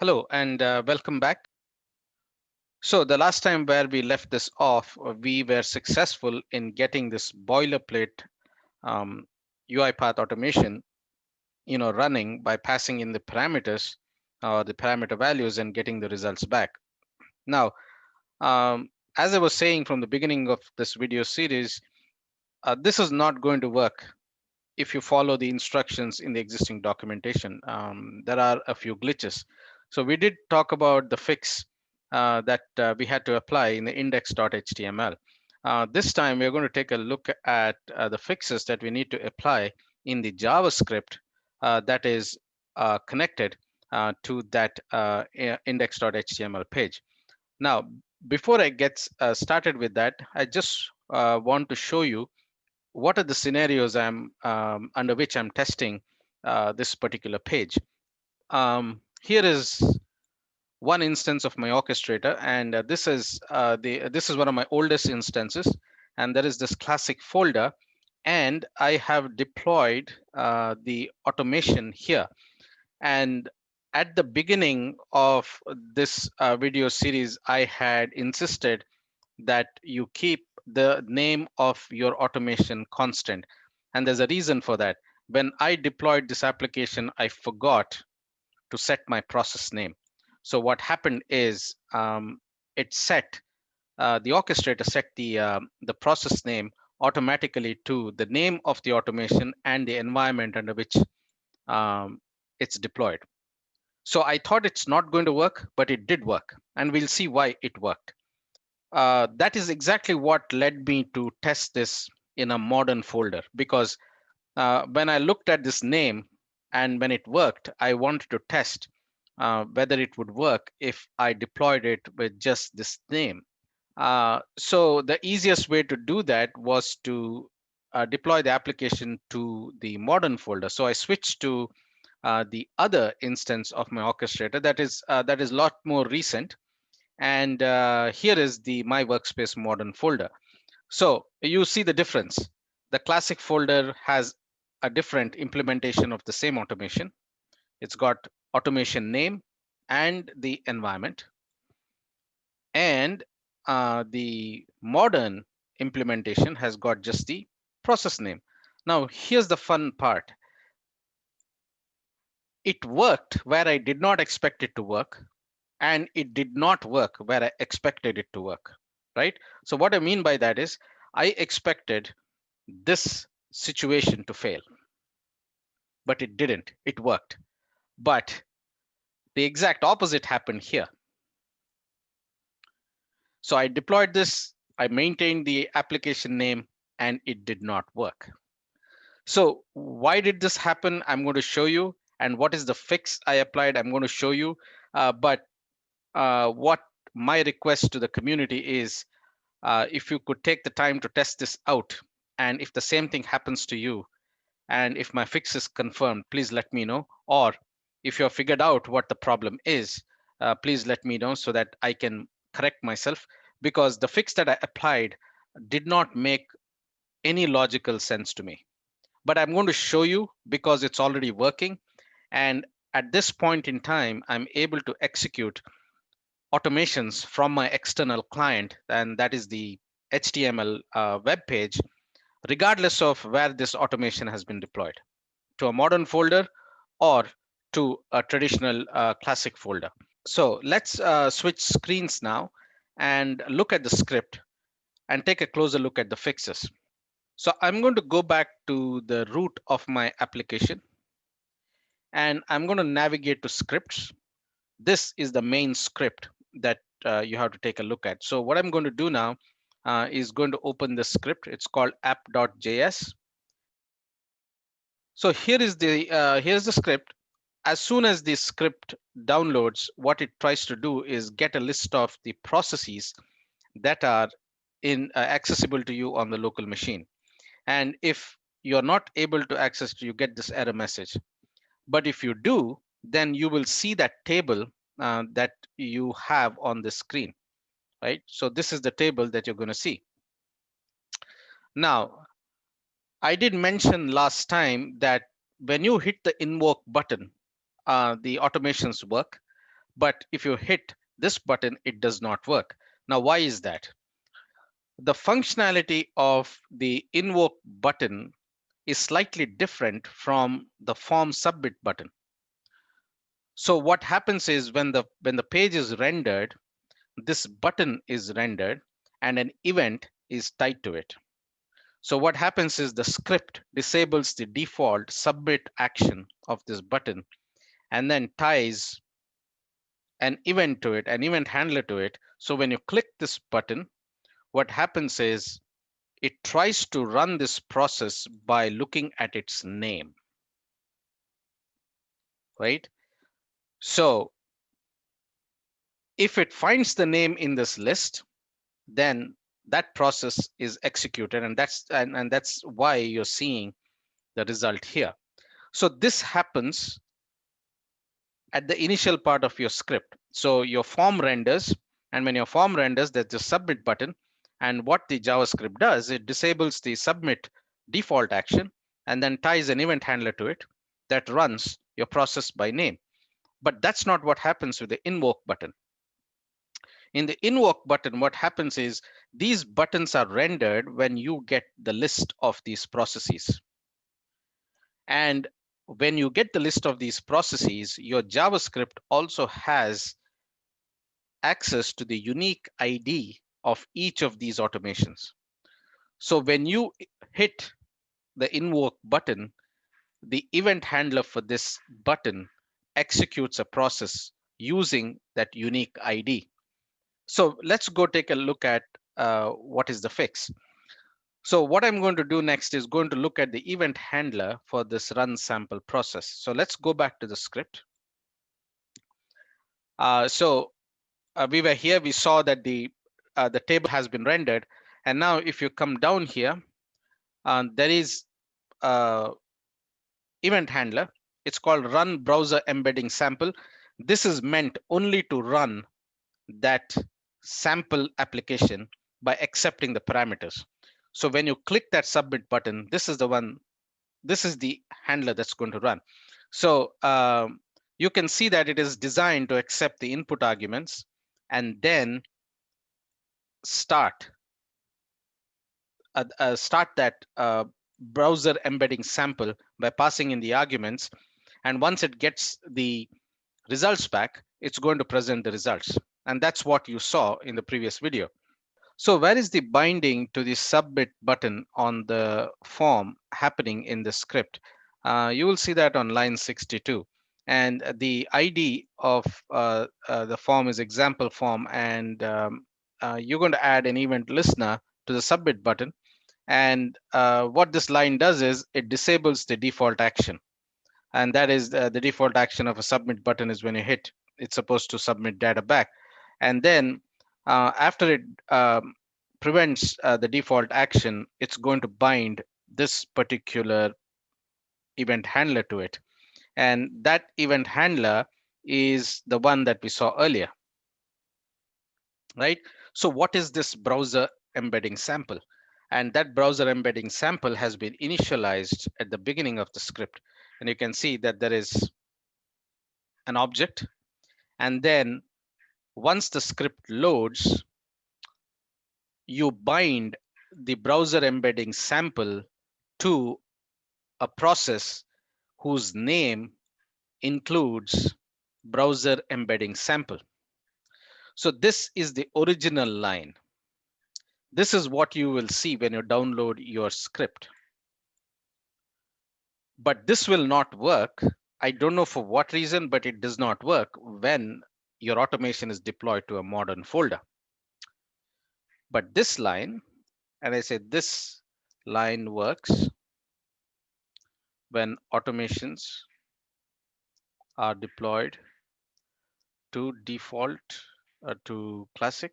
Hello and welcome back. So the last time where we left this off, we were successful in getting this boilerplate um, UiPath automation, running by passing in the parameters or the parameter values and getting the results back. Now, as I was saying from the beginning of this video series, this is not going to work if you follow the instructions in the existing documentation. There are a few glitches. So we did talk about the fix that we had to apply in the index.html. This time we're going to take a look at the fixes that we need to apply in the JavaScript that is connected to that index.html page. Now, before I get started with that, I just want to show you what are the scenarios I'm under which I'm testing this particular page. Here is one instance of my orchestrator, and this is one of my oldest instances, and there is this classic folder, and I have deployed the automation here. And at the beginning of this video series, I had insisted that you keep the name of your automation constant. And there's a reason for that. When I deployed this application, I forgot to set my process name. So what happened is it set the orchestrator set the process name automatically to the name of the automation and the environment under which um, it's deployed. So I thought it's not going to work, but it did work, and we'll see why it worked. That is exactly what led me to test this in a modern folder, because when I looked at this name and when it worked, I wanted to test whether it would work if I deployed it with just this name. So the easiest way to do that was to deploy the application to the modern folder. So I switched to the other instance of my orchestrator that is a lot more recent, and here is the my workspace modern folder. So you see the difference. The classic folder has a different implementation of the same automation. It's got automation name and the environment, and the modern implementation has got just the process name. Now here's the fun part. It worked where I did not expect it to work, and it did not work where I expected it to work, right? So what I mean by that is I expected this situation to fail, but it didn't. It worked. But the exact opposite happened here. So I deployed this, I maintained the application name, and it did not work. So why did this happen? I'm going to show you. And what is the fix I applied? I'm going to show you. But what my request to the community is, if you could take the time to test this out, and if the same thing happens to you, and if my fix is confirmed, please let me know. Or if you have figured out what the problem is, please let me know so that I can correct myself, because the fix that I applied did not make any logical sense to me. But I'm going to show you because it's already working. And at this point in time, I'm able to execute automations from my external client, and that is the HTML web page, regardless of where this automation has been deployed, to a modern folder or to a traditional classic folder. So let's switch screens now and look at the script and take a closer look at the fixes. So I'm going to go back to the root of my application, and I'm going to navigate to scripts. This is the main script that you have to take a look at. So what I'm going to do now is going to open the script. It's called app.js. So here's the script. As soon as the script downloads, what it tries to do is get a list of the processes that are accessible to you on the local machine. And if you're not able to access it, you get this error message. But if you do, then you will see that table that you have on the screen, right? So this is the table that you're going to see. Now, I did mention last time that when you hit the invoke button, the automations work. But if you hit this button, it does not work. Now, why is that? The functionality of the invoke button is slightly different from the form submit button. So what happens is when the page is rendered, this button is rendered and an event is tied to it. So what happens is the script disables the default submit action of this button and then ties an event to it, an event handler to it. So when you click this button, what happens is it tries to run this process by looking at its name, right? So if it finds the name in this list, then that process is executed, and that's why you're seeing the result here. So this happens at the initial part of your script. So your form renders, and when your form renders, there's the submit button. And what the JavaScript does, it disables the submit default action and then ties an event handler to it that runs your process by name. But that's not what happens with the invoke button. In the invoke button, what happens is these buttons are rendered when you get the list of these processes. And when you get the list of these processes, your JavaScript also has access to the unique ID of each of these automations. So when you hit the invoke button, the event handler for this button executes a process using that unique ID. So let's go take a look at what is the fix. So what I'm going to do next is going to look at the event handler for this run sample process. So let's go back to the script. We were here, we saw that the table has been rendered. And now if you come down here, there is event handler. It's called run browser embedding sample. This is meant only to run that sample application by accepting the parameters. So when you click that submit button, this is the one, this is the handler that's going to run. So you can see that it is designed to accept the input arguments and then start that browser embedding sample by passing in the arguments. And once it gets the results back, it's going to present the results. And that's what you saw in the previous video. So where is the binding to the submit button on the form happening in the script? You will see that on line 62. And the ID of the form is example form. And you're going to add an event listener to the submit button. And what this line does is it disables the default action. And that is the default action of a submit button is when you hit, it's supposed to submit data back. And then after it prevents the default action, it's going to bind this particular event handler to it. And that event handler is the one that we saw earlier, right? So what is this browser embedding sample? And that browser embedding sample has been initialized at the beginning of the script. And you can see that there is an object. And then once the script loads, you bind the browser embedding sample to a process whose name includes browser embedding sample. So this is the original line. This is what you will see when you download your script. But this will not work. I don't know for what reason, but it does not work when your automation is deployed to a modern folder. But this line, and I say this line works when automations are deployed to default, to classic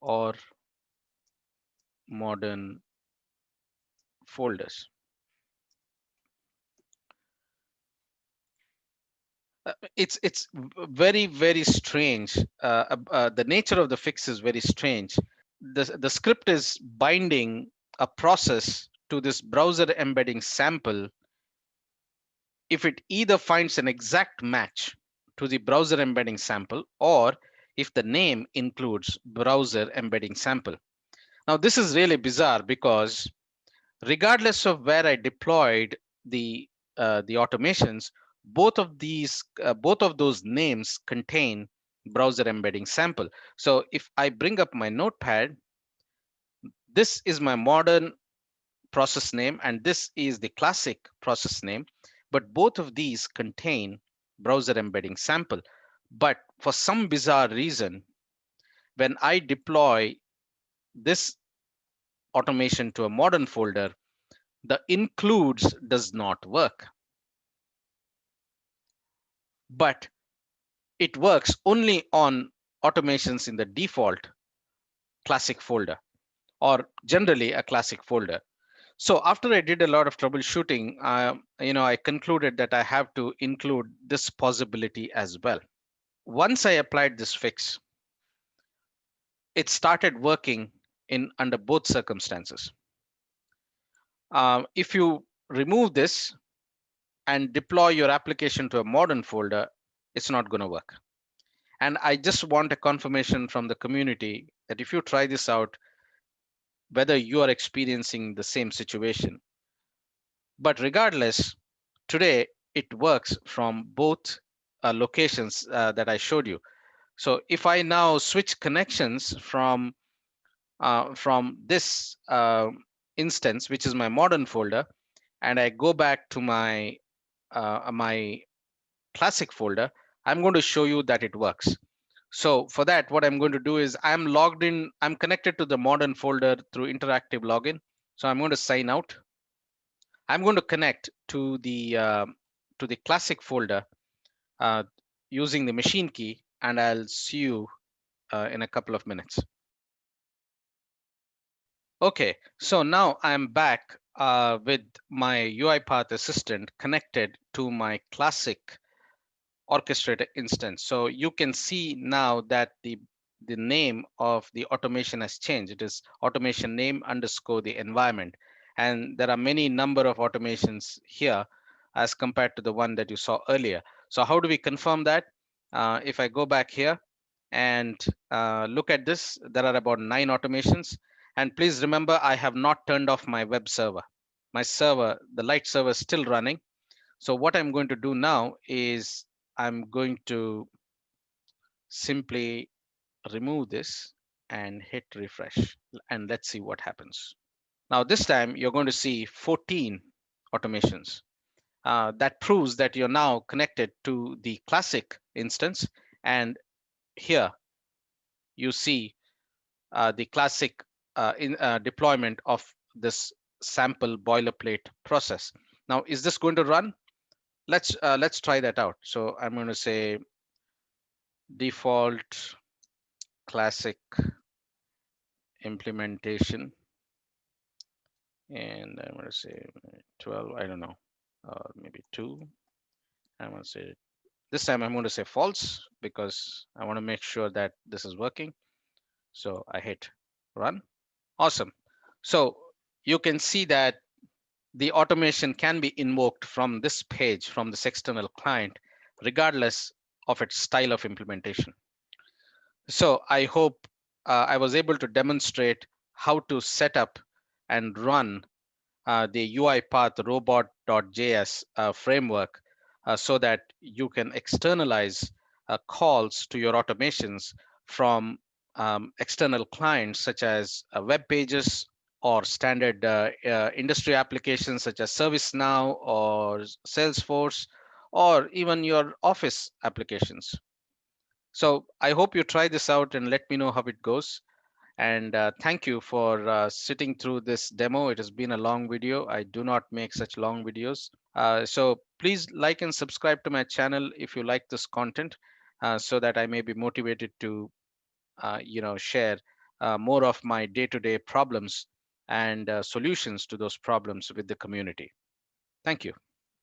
or modern folders. It's very strange. The nature of the fix is very strange. The script is binding a process to this browser embedding sample if it either finds an exact match to the browser embedding sample, or if the name includes browser embedding sample. Now, this is really bizarre because regardless of where I deployed the automations, both of those names contain browser embedding sample. So if I bring up my notepad, this is my modern process name and this is the classic process name, but both of these contain browser embedding sample. But for some bizarre reason, when I deploy this automation to a modern folder, the includes does not work, but it works only on automations in the default classic folder, or generally a classic folder. So after I did a lot of troubleshooting, I concluded that I have to include this possibility as well. Once I applied this fix, it started working in under both circumstances. If you remove this and deploy your application to a modern folder, it's not going to work. And I just want a confirmation from the community that if you try this out, whether you are experiencing the same situation. But regardless, today it works from both locations that I showed you. So if I now switch connections from this instance, which is my modern folder, and I go back to my classic folder, I'm going to show you that it works. So for that, what I'm going to do is I'm logged in, I'm connected to the modern folder through interactive login. So I'm going to sign out. I'm going to connect to the classic folder uh, using the machine key, and I'll see you in a couple of minutes. Okay, so now I'm back with my UiPath assistant connected to my classic orchestrator instance. So you can see now that the name of the automation has changed. It is automation name underscore the environment. And there are many number of automations here as compared to the one that you saw earlier. So how do we confirm that? If I go back here and look at this, there are about 9 automations. And please remember, I have not turned off my web server. My server, the Lite server is still running. So what I'm going to do now is I'm going to simply remove this and hit refresh, and let's see what happens. Now this time you're going to see 14 automations. That proves that you're now connected to the classic instance, and here you see the classic deployment of this sample boilerplate process. Now, is this going to run? Let's try that out. So I'm going to say default classic implementation, and I'm going to say 12. I don't know, maybe 2. I'm going to say this time I'm going to say false because I want to make sure that this is working. So I hit run. Awesome. So you can see that the automation can be invoked from this page, from this external client, regardless of its style of implementation. So I hope I was able to demonstrate how to set up and run the UiPathRobot.js framework so that you can externalize calls to your automations from external clients such as web pages or standard industry applications such as ServiceNow or Salesforce or even your Office applications. So I hope you try this out and let me know how it goes. And thank you for sitting through this demo. It has been a long video. I do not make such long videos. So please like and subscribe to my channel if you like this content so that I may be motivated to share more of my day-to-day problems and solutions to those problems with the community. Thank you.